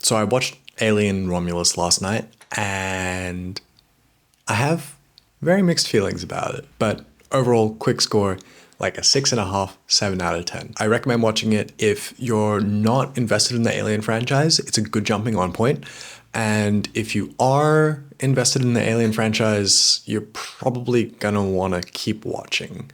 So I watched Alien Romulus last night, and I have very mixed feelings about it. But overall, quick score, like a 6.5, 7 out of 10. I recommend watching it if you're not invested in the Alien franchise. It's a good jumping on point. And if you are invested in the Alien franchise, you're probably gonna want to keep watching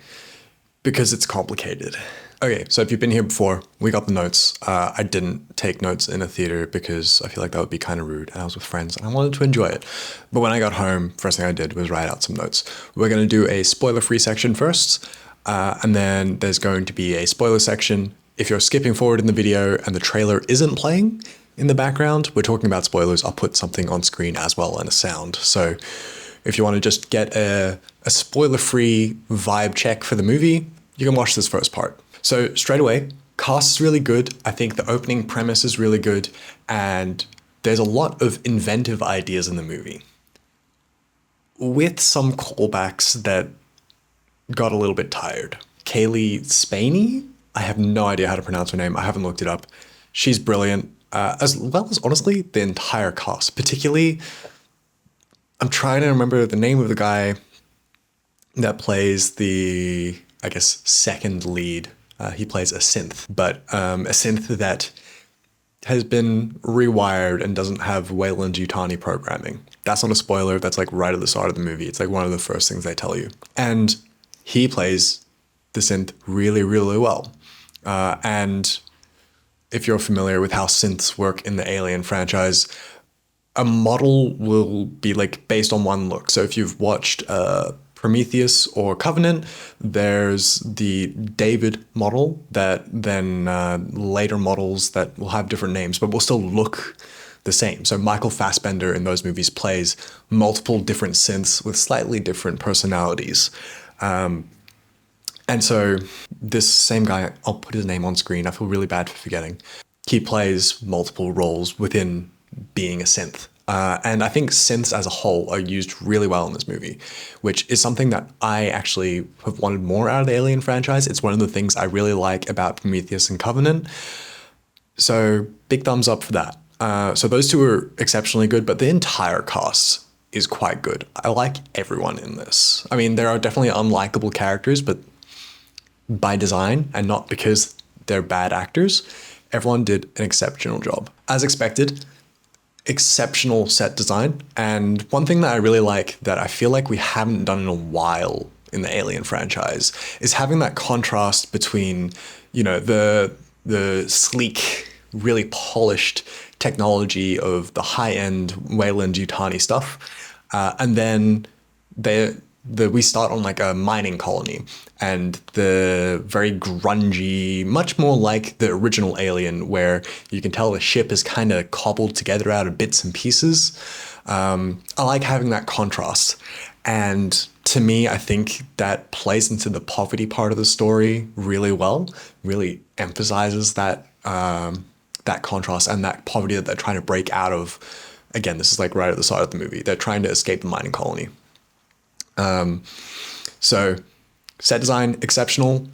because it's complicated. Okay, so if you've been here before, we got the notes. I didn't take notes in a theater because I feel like that would be kind of rude. And I was with friends and I wanted to enjoy it. But when I got home, first thing I did was write out some notes. We're going to do a spoiler-free section first, and then there's going to be a spoiler section. If you're skipping forward in the video and the trailer isn't playing in the background, we're talking about spoilers. I'll put something on screen as well and a sound. So if you want to just get a spoiler-free vibe check for the movie, you can watch this first part. So straight away, cast is really good. I think the opening premise is really good, and there's a lot of inventive ideas in the movie, with some callbacks that got a little bit tired. Kaylee Spaney, I have no idea how to pronounce her name. I haven't looked it up. She's brilliant, as well as honestly the entire cast. Particularly, I'm trying to remember the name of the guy that plays the, I guess, second lead. He plays a synth, but a synth that has been rewired and doesn't have Weyland-Yutani programming. That's not a spoiler. That's like right at the start of the movie. It's like one of the first things they tell you. And he plays the synth really, really well. And if you're familiar with how synths work in the Alien franchise, a model will be like based on one look. So if you've watched Prometheus or Covenant, there's the David model that then later models that will have different names, but will still look the same. So Michael Fassbender in those movies plays multiple different synths with slightly different personalities. And so this same guy, I'll put his name on screen. I feel really bad for forgetting. He plays multiple roles within being a synth. And I think synths as a whole are used really well in this movie, which is something that I actually have wanted more out of the Alien franchise. It's one of the things I really like about Prometheus and Covenant. So big thumbs up for that. So those two are exceptionally good, but the entire cast is quite good. I like everyone in this. I mean, there are definitely unlikable characters, but by design and not because they're bad actors, everyone did an exceptional job. As expected, exceptional set design. And one thing that I really like that I feel like we haven't done in a while in the Alien franchise is having that contrast between, you know, the sleek, really polished technology of the high-end Weyland-Yutani stuff, and then we start on like a mining colony, and the very grungy, much more like the original Alien, where you can tell the ship is kind of cobbled together out of bits and pieces. I like having that contrast. And to me, I think that plays into the poverty part of the story really well, really emphasizes that that contrast and that poverty that they're trying to break out of. Again, this is like right at the start of the movie. They're trying to escape the mining colony. So set design, exceptional.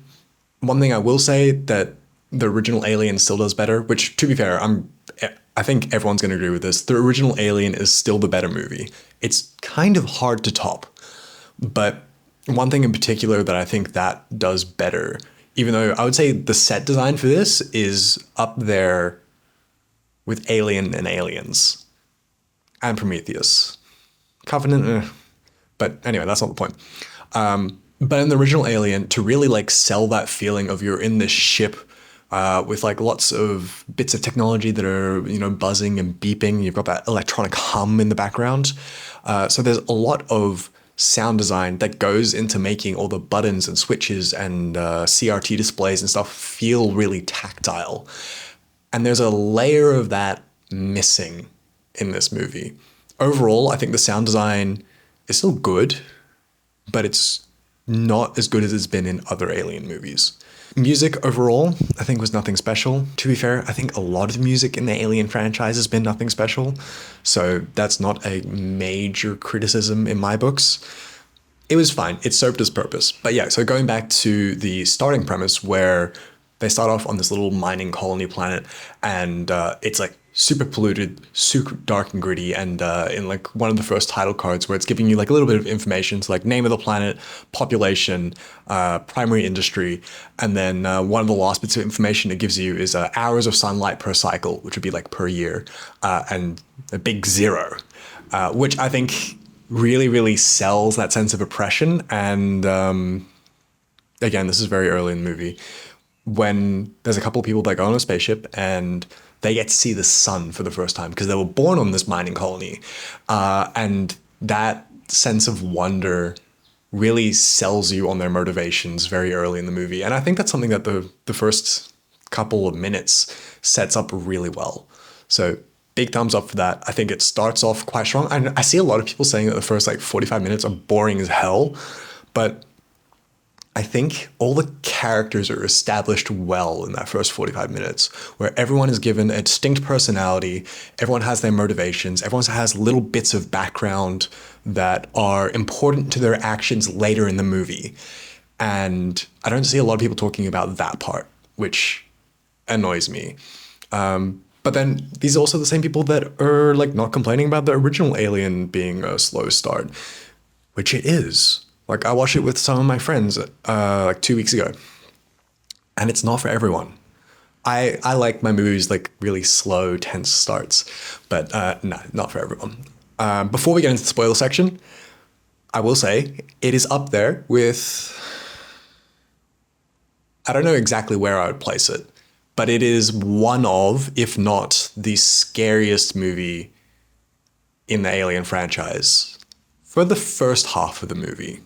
One thing I will say that the original Alien still does better, which to be fair, I think everyone's going to agree with this. The original Alien is still the better movie. It's kind of hard to top, but one thing in particular that I think that does better, even though I would say the set design for this is up there with Alien and Aliens and Prometheus. Covenant, but anyway, that's not the point. But in the original Alien, to really like sell that feeling of you're in this ship with like lots of bits of technology that are, you know, buzzing and beeping. You've got that electronic hum in the background. So there's a lot of sound design that goes into making all the buttons and switches and CRT displays and stuff feel really tactile. And there's a layer of that missing in this movie. Overall, I think the sound design is still good, but it's not as good as it's been in other Alien movies. Music overall, I think, was nothing special. To be fair, I think a lot of the music in the Alien franchise has been nothing special, so that's not a major criticism in my books. It was fine. It served its purpose. But yeah, so going back to the starting premise where they start off on this little mining colony planet, and it's like super polluted, super dark and gritty, and in like one of the first title cards where it's giving you like a little bit of information, so like name of the planet, population, primary industry, and then one of the last bits of information it gives you is hours of sunlight per cycle, which would be like per year, and a big zero, which I think really, really sells that sense of oppression. And again, this is very early in the movie, when there's a couple of people that go on a spaceship and they get to see the sun for the first time because they were born on this mining colony. And that sense of wonder really sells you on their motivations very early in the movie. And I think that's something that the first couple of minutes sets up really well. So big thumbs up for that. I think it starts off quite strong. And I see a lot of people saying that the first like 45 minutes are boring as hell, but I think all the characters are established well in that first 45 minutes, where everyone is given a distinct personality, everyone has their motivations, everyone has little bits of background that are important to their actions later in the movie. And I don't see a lot of people talking about that part, which annoys me. But then these are also the same people that are like not complaining about the original Alien being a slow start, which it is. Like I watched it with some of my friends like 2 weeks ago, and it's not for everyone. I like my movies like really slow, tense starts, but no, not for everyone. Before we get into the spoiler section, I will say it is up there with, I don't know exactly where I would place it, but it is one of, if not the scariest movie in the Alien franchise for the first half of the movie.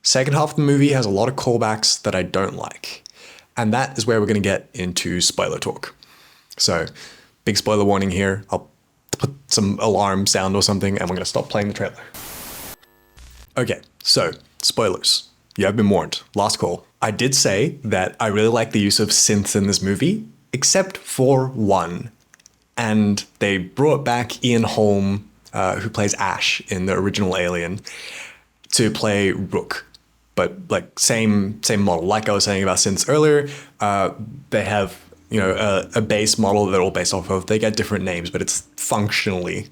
Second half of the movie has a lot of callbacks that I don't like. And that is where we're going to get into spoiler talk. So, big spoiler warning here. I'll put some alarm sound or something and we're going to stop playing the trailer. Okay, so spoilers. You have been warned. Last call. I did say that I really like the use of synths in this movie, except for one. And they brought back Ian Holm, who plays Ash in the original Alien, to play Rook. But like same model. Like I was saying about synths earlier, they have a base model that they're all based off of. They get different names, but it's functionally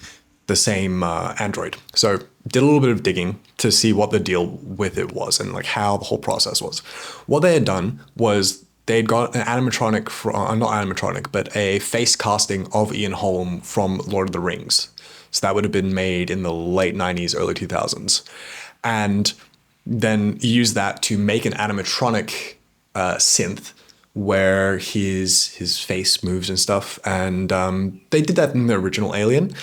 the same android. So did a little bit of digging to see what the deal with it was and like how the whole process was. What they had done was they'd got an animatronic not animatronic, but a face casting of Ian Holm from Lord of the Rings. So that would have been made in the late 90s, early 2000s. And then use that to make an animatronic synth where his face moves and stuff. And they did that in the original Alien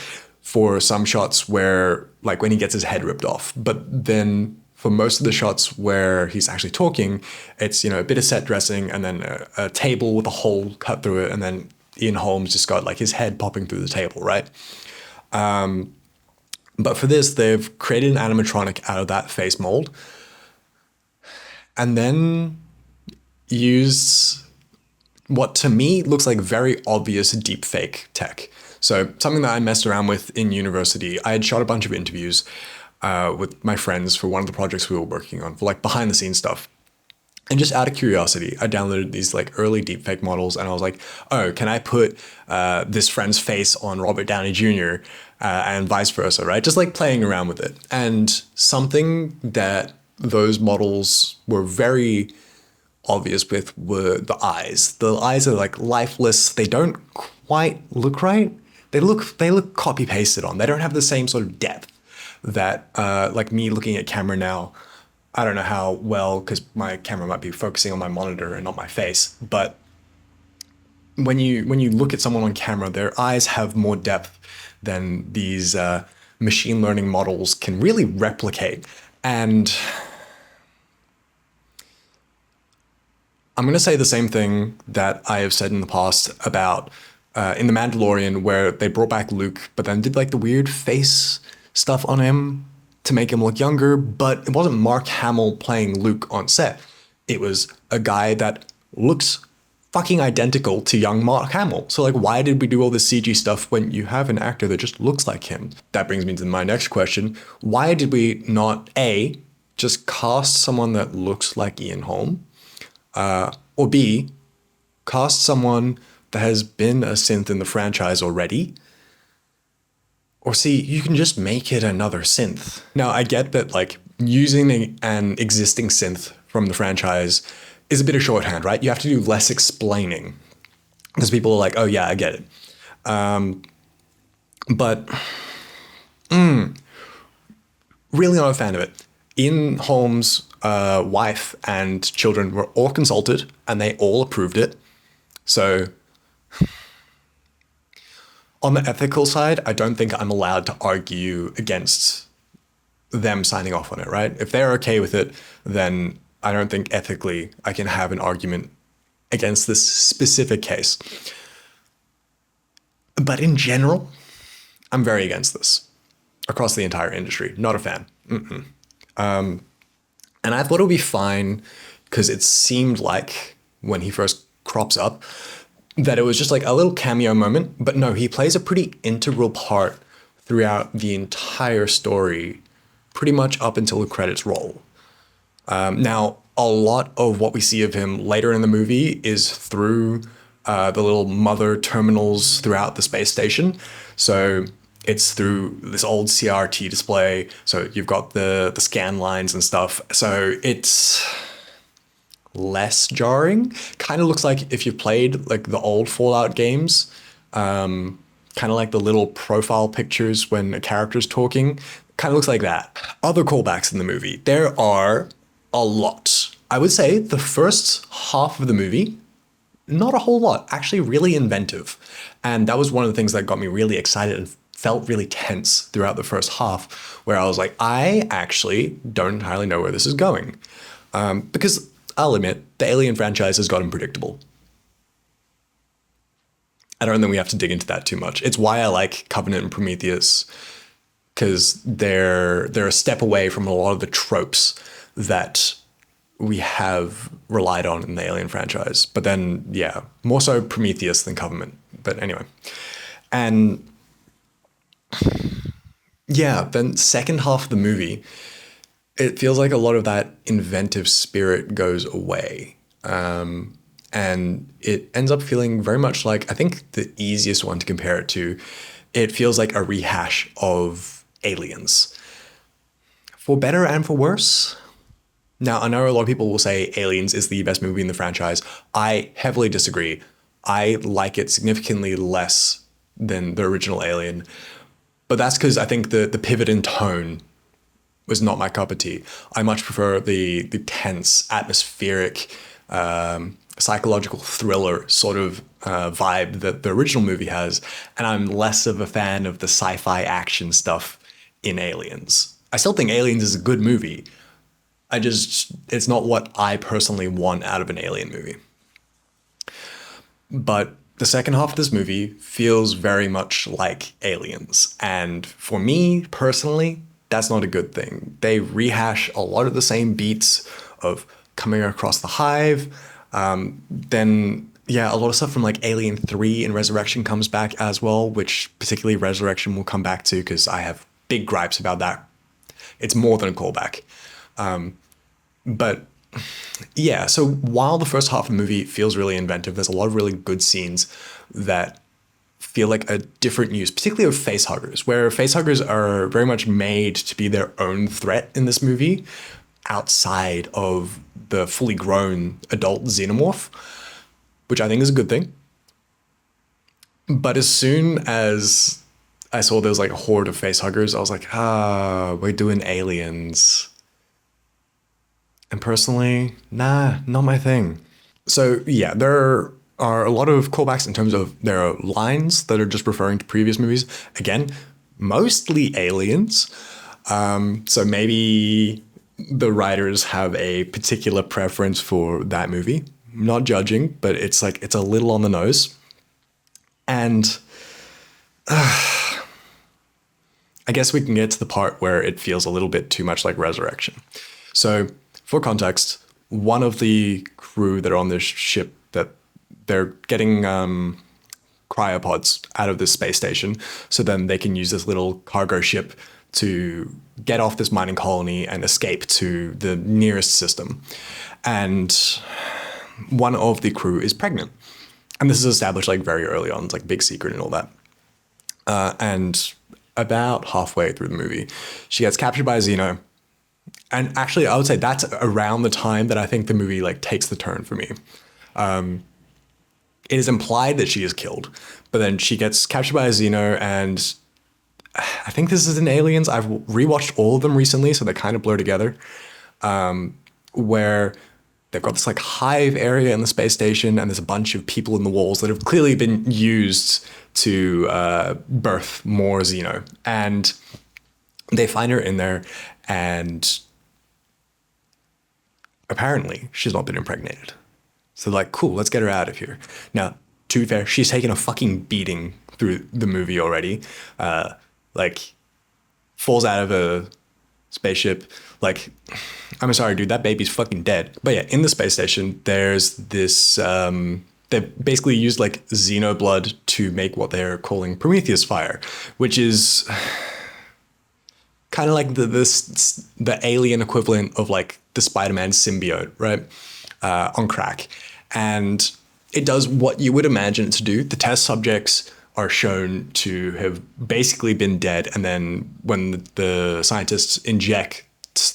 for some shots where, like when he gets his head ripped off. But then for most of the shots where he's actually talking, it's, a bit of set dressing and then a table with a hole cut through it. And then Ian Holmes just got like his head popping through the table, right? But for this, they've created an animatronic out of that face mold and then used what to me looks like very obvious deepfake tech. So something that I messed around with in university, I had shot a bunch of interviews with my friends for one of the projects we were working on, for like behind the scenes stuff. And just out of curiosity, I downloaded these like early deepfake models and I was like, oh, can I put this friend's face on Robert Downey Jr. And vice versa, right? Just like playing around with it. And something that those models were very obvious with were the eyes. The eyes are like lifeless. They don't quite look right. They look copy pasted on. They don't have the same sort of depth that like me looking at camera now. I don't know how well, because my camera might be focusing on my monitor and not my face. But when you look at someone on camera, their eyes have more depth than these machine learning models can really replicate. And I'm going to say the same thing that I have said in the past about in The Mandalorian, where they brought back Luke, but then did like the weird face stuff on him to make him look younger, but it wasn't Mark Hamill playing Luke on set. It was a guy that looks fucking identical to young Mark Hamill. So like, why did we do all this CG stuff when you have an actor that just looks like him? That brings me to my next question. Why did we not, A, just cast someone that looks like Ian Holm, or B, cast someone there has been a synth in the franchise already. Or see, you can just make it another synth. Now, I get that like using an existing synth from the franchise is a bit of shorthand, right? You have to do less explaining because people are like, oh yeah, I get it. But really not a fan of it. Ian Holmes' wife and children were all consulted and they all approved it. So on the ethical side, I don't think I'm allowed to argue against them signing off on it, right? If they're okay with it, then I don't think ethically I can have an argument against this specific case. But in general, I'm very against this across the entire industry. Not a fan. And I thought it would be fine because it seemed like when he first crops up that it was just like a little cameo moment. But no, he plays a pretty integral part throughout the entire story, pretty much up until the credits roll. Now, a lot of what we see of him later in the movie is through the little mother terminals throughout the space station. So it's through this old CRT display. So you've got the scan lines and stuff. So it's less jarring. Kind of looks like if you've played like the old Fallout games, kind of like the little profile pictures when a character's talking. Kind of looks like that. Other callbacks in the movie. There are a lot. I would say the first half of the movie, not a whole lot, actually really inventive. And that was one of the things that got me really excited and felt really tense throughout the first half, where I was like, I actually don't entirely know where this is going. Because I'll admit, the Alien franchise has gotten predictable. I don't think we have to dig into that too much. It's why I like Covenant and Prometheus, because they're a step away from a lot of the tropes that we have relied on in the Alien franchise. But then, yeah, more so Prometheus than Covenant. But anyway. And yeah, then second half of the movie, it feels like a lot of that inventive spirit goes away. And it ends up feeling very much like, I think the easiest one to compare it to, it feels like a rehash of Aliens. For better and for worse. Now, I know a lot of people will say Aliens is the best movie in the franchise. I heavily disagree. I like it significantly less than the original Alien. But that's because I think the pivot in tone was not my cup of tea. I much prefer the tense, atmospheric, psychological thriller sort of vibe that the original movie has. And I'm less of a fan of the sci-fi action stuff in Aliens. I still think Aliens is a good movie. It's not what I personally want out of an Alien movie. But the second half of this movie feels very much like Aliens. And for me, personally, that's not a good thing. They rehash a lot of the same beats of coming across the hive. Then, yeah, a lot of stuff from like Alien 3 and Resurrection comes back as well, which particularly Resurrection will come back to because I have big gripes about that. It's more than a callback. But yeah, so while the first half of the movie feels really inventive, there's a lot of really good scenes that feel like a different use, particularly of facehuggers, where facehuggers are very much made to be their own threat in this movie outside of the fully grown adult xenomorph, which I think is a good thing. But as soon as I saw there was like a horde of facehuggers, I was like, we're doing Aliens. And personally, nah, not my thing. So yeah, there are a lot of callbacks in terms of there are lines that are just referring to previous movies. Again, mostly Aliens. So maybe the writers have a particular preference for that movie. I'm not judging, but it's like, it's a little on the nose. And I guess we can get to the part where it feels a little bit too much like Resurrection. So for context, one of the crew that are on this ship, that they're getting cryopods out of this space station, so then they can use this little cargo ship to get off this mining colony and escape to the nearest system. And one of the crew is pregnant. And this is established like very early on. It's like big secret and all that. And about halfway through the movie, she gets captured by Xeno. And actually, I would say that's around the time that I think the movie like takes the turn for me. It is implied that she is killed, but then she gets captured by a Xeno, and I think this is in Aliens. I've rewatched all of them recently, so they kind of blur together. Where they've got this like hive area in the space station, and there's a bunch of people in the walls that have clearly been used to birth more Xeno, and they find her in there, and apparently she's not been impregnated. So like, cool, let's get her out of here. Now, to be fair, she's taken a fucking beating through the movie already. Like, falls out of a spaceship. Like, I'm sorry, dude, that baby's fucking dead. But yeah, in the space station, there's this, they basically used like xenoblood to make what they're calling Prometheus fire, which is kind of like the alien equivalent of like the Spider-Man symbiote, right? On crack. And it does what you would imagine it to do. The test subjects are shown to have basically been dead. And then when the scientists inject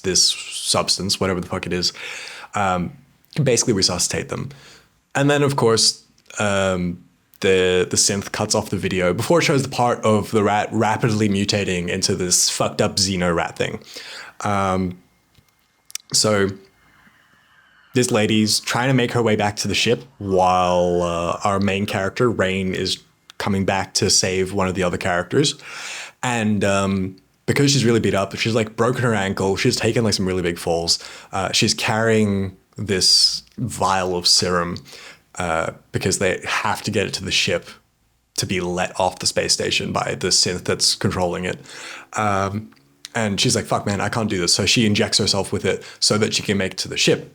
this substance, whatever the fuck it is, basically resuscitate them. And then, of course, the synth cuts off the video before it shows the part of the rat rapidly mutating into this fucked up Xeno rat thing. So this lady's trying to make her way back to the ship while our main character, Rain, is coming back to save one of the other characters. And because she's really beat up, she's like broken her ankle. She's taken like some really big falls. She's carrying this vial of serum because they have to get it to the ship to be let off the space station by the synth that's controlling it. And she's like, fuck, man, I can't do this. So she injects herself with it so that she can make it to the ship.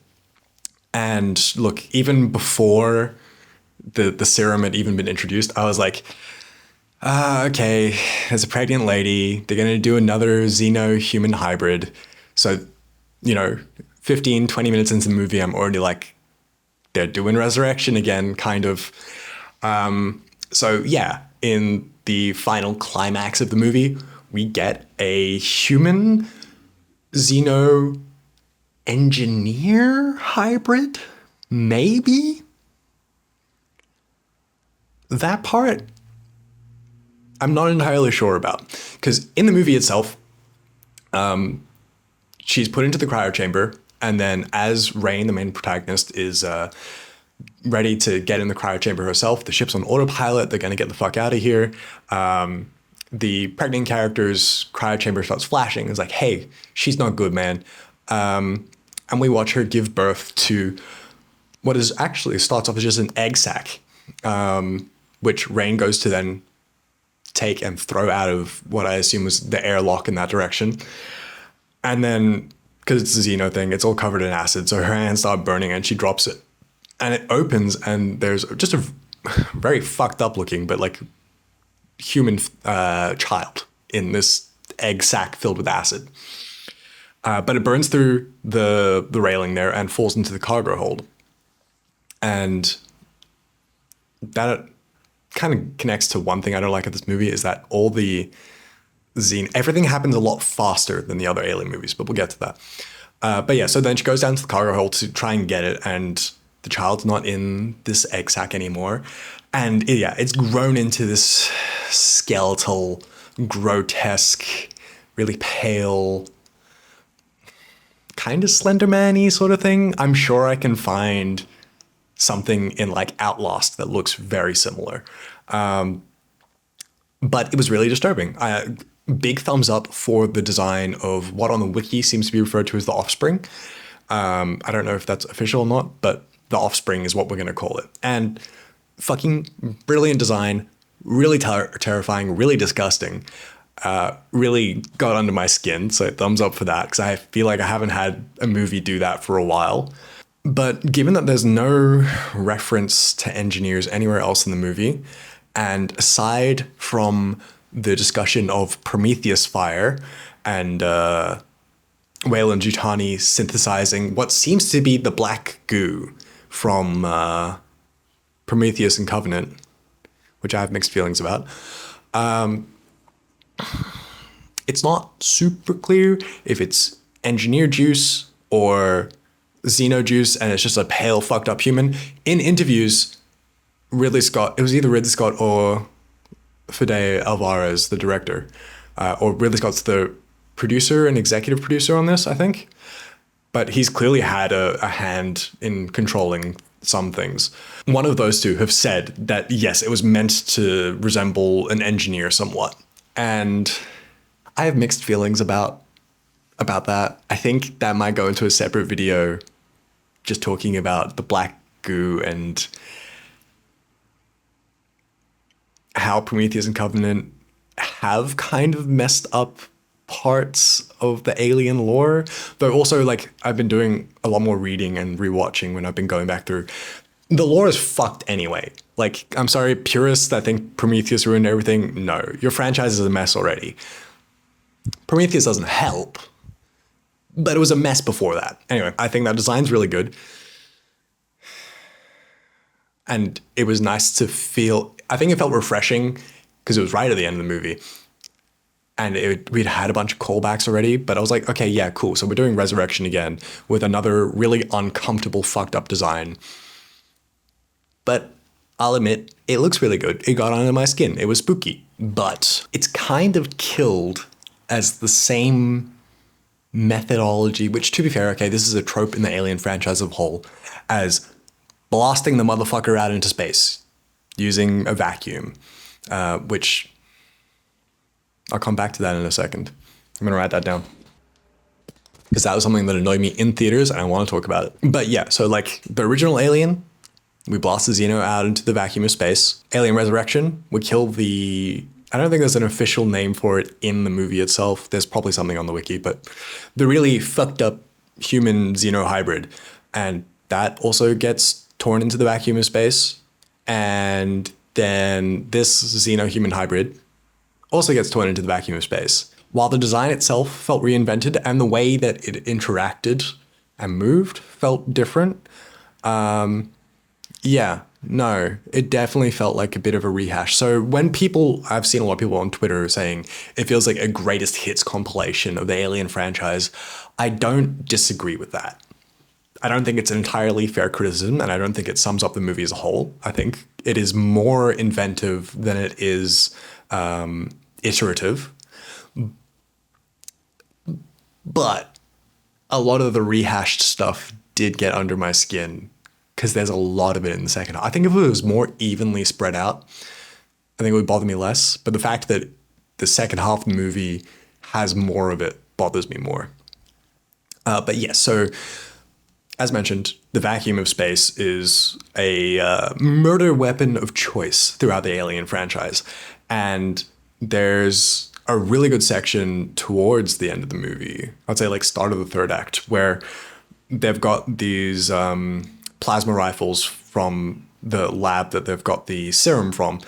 And look, even before the serum had even been introduced, I was like, okay, there's a pregnant lady. They're going to do another Xeno-human hybrid. So, 15, 20 minutes into the movie, I'm already like, they're doing resurrection again, kind of. So yeah, in the final climax of the movie, we get a human Xeno engineer hybrid, maybe? That part, I'm not entirely sure about. Because in the movie itself, she's put into the cryo chamber, and then as Rain, the main protagonist, is ready to get in the cryo chamber herself, the ship's on autopilot, they're going to get the fuck out of here. The pregnant character's cryo chamber starts flashing. It's like, hey, she's not good, man. And we watch her give birth to what is actually starts off as just an egg sac, which Rain goes to then take and throw out of what I assume was the airlock in that direction. And then, because it's a Xeno thing, it's all covered in acid, so her hands start burning and she drops it. And it opens and there's just a very fucked up looking, but like human child in this egg sac filled with acid. But it burns through the railing there and falls into the cargo hold. And that kind of connects to one thing I don't like at this movie is that all the everything happens a lot faster than the other Alien movies, but we'll get to that. But yeah, so then she goes down to the cargo hold to try and get it, and the child's not in this egg sac anymore. And it's grown into this skeletal, grotesque, really pale, kind of Slenderman-y sort of thing. I'm sure I can find something in like Outlast that looks very similar. But it was really disturbing. Big thumbs up for the design of what on the wiki seems to be referred to as the offspring. I don't know if that's official or not, but the offspring is what we're going to call it. And fucking brilliant design, really terrifying, really disgusting. Really got under my skin, so thumbs up for that, because I feel like I haven't had a movie do that for a while. But given that there's no reference to engineers anywhere else in the movie, and aside from the discussion of Prometheus fire and Weyland Yutani synthesizing what seems to be the black goo from Prometheus and Covenant, which I have mixed feelings about, it's not super clear if it's engineer juice or xeno juice and it's just a pale, fucked up human. In interviews, it was either Ridley Scott or Fede Alvarez, the director, or Ridley Scott's the producer and executive producer on this, I think. But he's clearly had a hand in controlling some things. One of those two have said that, yes, it was meant to resemble an engineer somewhat. And I have mixed feelings about that. I think that might go into a separate video just talking about the black goo and how Prometheus and Covenant have kind of messed up parts of the alien lore. Though also, like, I've been doing a lot more reading and rewatching when I've been going back through. The lore is fucked anyway. Like, I'm sorry, purists that think Prometheus ruined everything. No, your franchise is a mess already. Prometheus doesn't help, but it was a mess before that. Anyway, I think that design's really good. And it was nice to feel, I think it felt refreshing because it was right at the end of the movie. And we'd had a bunch of callbacks already, but I was like, okay, yeah, cool. So we're doing Resurrection again with another really uncomfortable, fucked up design. But I'll admit, it looks really good. It got under my skin. It was spooky. But it's kind of killed as the same methodology, which, to be fair, okay, this is a trope in the Alien franchise as a whole, as blasting the motherfucker out into space using a vacuum, which I'll come back to that in a second. I'm going to write that down because that was something that annoyed me in theaters and I want to talk about it. But yeah, so like the original Alien, we blast the Xeno out into the vacuum of space. Alien Resurrection, we kill I don't think there's an official name for it in the movie itself. There's probably something on the wiki, but the really fucked up human Xeno hybrid. And that also gets torn into the vacuum of space. And then this Xeno human hybrid also gets torn into the vacuum of space. While the design itself felt reinvented and the way that it interacted and moved felt different, yeah, no, it definitely felt like a bit of a rehash. So when I've seen a lot of people on Twitter saying it feels like a greatest hits compilation of the Alien franchise, I don't disagree with that. I don't think it's an entirely fair criticism, and I don't think it sums up the movie as a whole. I think it is more inventive than it is iterative. But a lot of the rehashed stuff did get under my skin because there's a lot of it in the second half. I think if it was more evenly spread out, I think it would bother me less. But the fact that the second half of the movie has more of it bothers me more. But yes, so as mentioned, the vacuum of space is a murder weapon of choice throughout the Alien franchise. And there's a really good section towards the end of the movie, I'd say like start of the third act, where they've got these plasma rifles from the lab that they've got the serum from.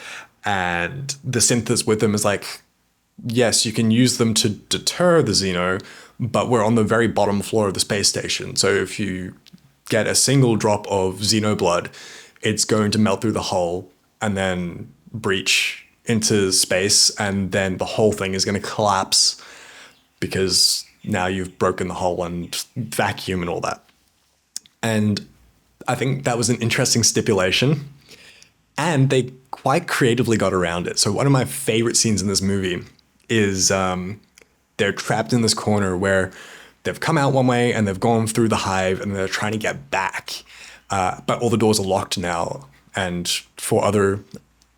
And the synthesis with them is like, yes, you can use them to deter the Xeno, but we're on the very bottom floor of the space station. So if you get a single drop of Xeno blood, it's going to melt through the hull and then breach into space, and then the whole thing is going to collapse because now you've broken the hull and vacuum and all that. And I think that was an interesting stipulation, and they quite creatively got around it. So one of my favorite scenes in this movie is they're trapped in this corner where they've come out one way and they've gone through the hive and they're trying to get back. But all the doors are locked now. And for other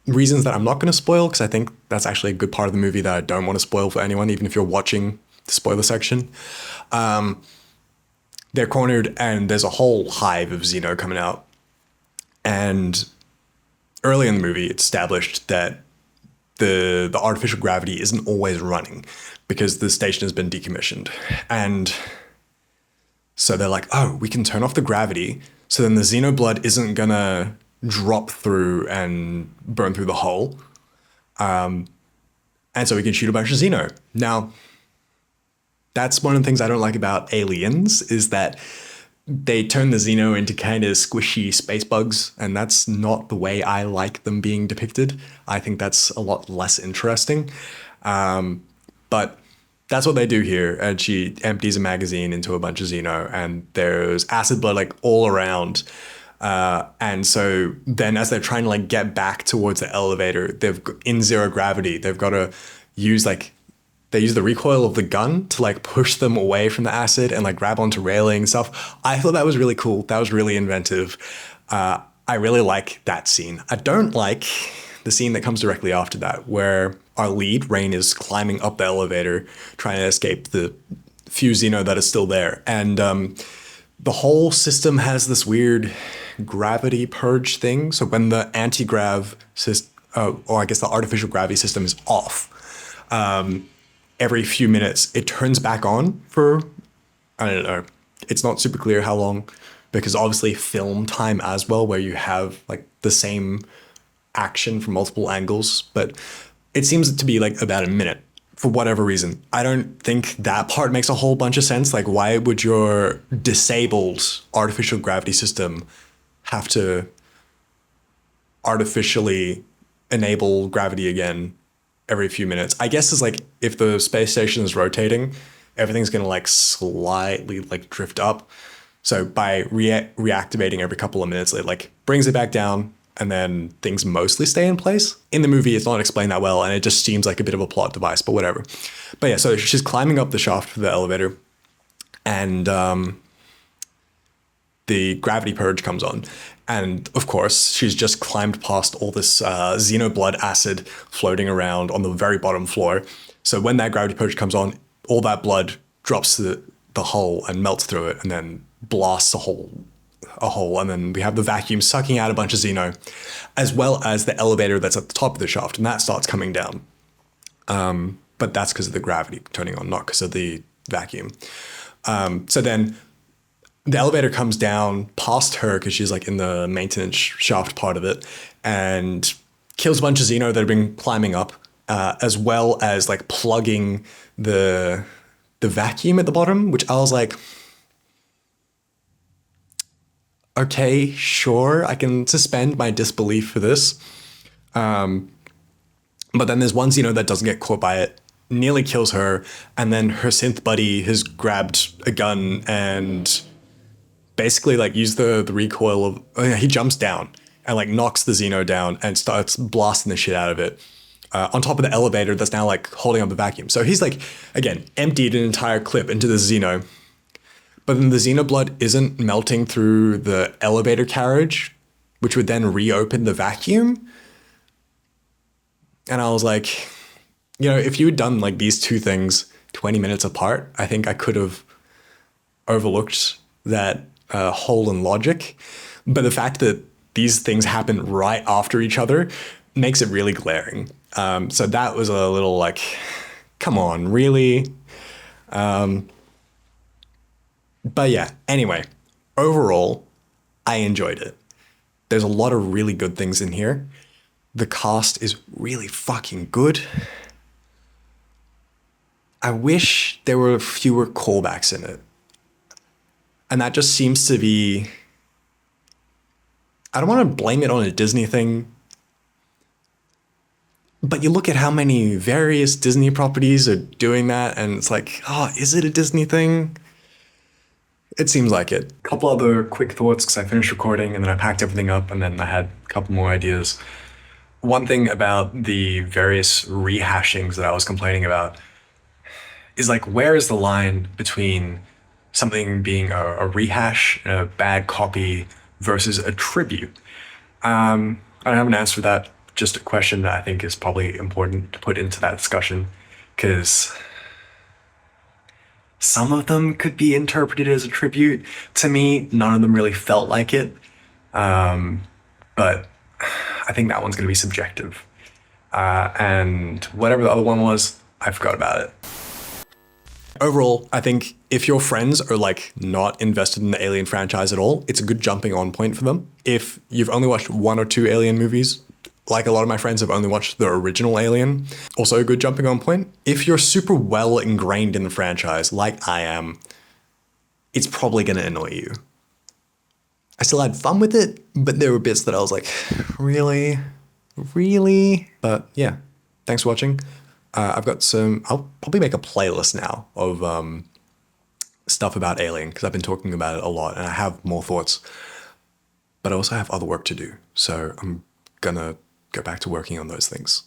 reasons that I'm not going to spoil, because I think that's actually a good part of the movie that I don't want to spoil for anyone, even if you're watching the spoiler section. They're cornered and there's a whole hive of Xeno coming out. And early in the movie, it's established that the artificial gravity isn't always running because the station has been decommissioned. And so they're like, oh, we can turn off the gravity, so then the Xeno blood isn't gonna drop through and burn through the hull. And so we can shoot a bunch of Xeno. Now, that's one of the things I don't like about Aliens, is that they turn the Xeno into kind of squishy space bugs, and that's not the way I like them being depicted. I think that's a lot less interesting. But that's what they do here. And she empties a magazine into a bunch of Xeno, and there's acid blood like all around. And so then as they're trying to like get back towards the elevator, in zero gravity, they've got to use like they use the recoil of the gun to like push them away from the acid and like grab onto railing and stuff. I thought that was really cool. That was really inventive. I really like that scene. I don't like the scene that comes directly after that, where our lead, Rain, is climbing up the elevator, trying to escape the few Xeno that is still there. And the whole system has this weird gravity purge thing. So when the anti-grav system, or I guess the artificial gravity system is off, every few minutes it turns back on for, I don't know, it's not super clear how long, because obviously film time as well, where you have like the same action from multiple angles, but it seems to be like about a minute for whatever reason. I don't think that part makes a whole bunch of sense. Like, why would your disabled artificial gravity system have to artificially enable gravity again every few minutes? I guess it's like if the space station is rotating, everything's going to like slightly like drift up. So by reactivating every couple of minutes, it like brings it back down, and then things mostly stay in place. In the movie, it's not explained that well, and it just seems like a bit of a plot device, but whatever. But yeah, so she's climbing up the shaft for the elevator, and the gravity purge comes on. And of course, she's just climbed past all this xenoblood acid floating around on the very bottom floor. So when that gravity purge comes on, all that blood drops to the hull and melts through it, and then blasts a hole. And then we have the vacuum sucking out a bunch of Xeno, as well as the elevator that's at the top of the shaft, and that starts coming down. But that's because of the gravity turning on, not because of the vacuum. So then the elevator comes down past her, because she's like in the maintenance shaft part of it, and kills a bunch of Xeno that have been climbing up, as well as like plugging the vacuum at the bottom, which I was like, okay, sure, I can suspend my disbelief for this. But then there's one Xeno that doesn't get caught by it, nearly kills her, and then her synth buddy has grabbed a gun and basically like used the recoil of, he jumps down and like knocks the Xeno down and starts blasting the shit out of it. On top of the elevator that's now like holding up the vacuum. So he's like, again, emptied an entire clip into the Xeno. But then the Xenoblood isn't melting through the elevator carriage, which would then reopen the vacuum. And I was like, if you had done like these two things 20 minutes apart, I think I could have overlooked that hole in logic. But the fact that these things happen right after each other makes it really glaring. So that was a little like, come on, really? But yeah, anyway, overall, I enjoyed it. There's a lot of really good things in here. The cast is really fucking good. I wish there were fewer callbacks in it. And that just seems to be, I don't want to blame it on a Disney thing, but you look at how many various Disney properties are doing that, and it's like, oh, is it a Disney thing? It seems like it. A couple other quick thoughts, because I finished recording and then I packed everything up and then I had a couple more ideas. One thing about the various rehashings that I was complaining about is like, where is the line between something being a rehash, a bad copy, versus a tribute? I don't have an answer for that. Just a question that I think is probably important to put into that discussion, because some of them could be interpreted as a tribute. To me, none of them really felt like it. But I think that one's going to be subjective. And whatever the other one was, I forgot about it. Overall, I think if your friends are like not invested in the Alien franchise at all, it's a good jumping on point for them. If you've only watched one or two Alien movies, like a lot of my friends have only watched the original Alien, also a good jumping on point. If you're super well ingrained in the franchise, like I am, it's probably going to annoy you. I still had fun with it, but there were bits that I was like, really? Really? But yeah, thanks for watching. I'll probably make a playlist now of stuff about Alien because I've been talking about it a lot and I have more thoughts, but I also have other work to do. So I'm gonna go back to working on those things.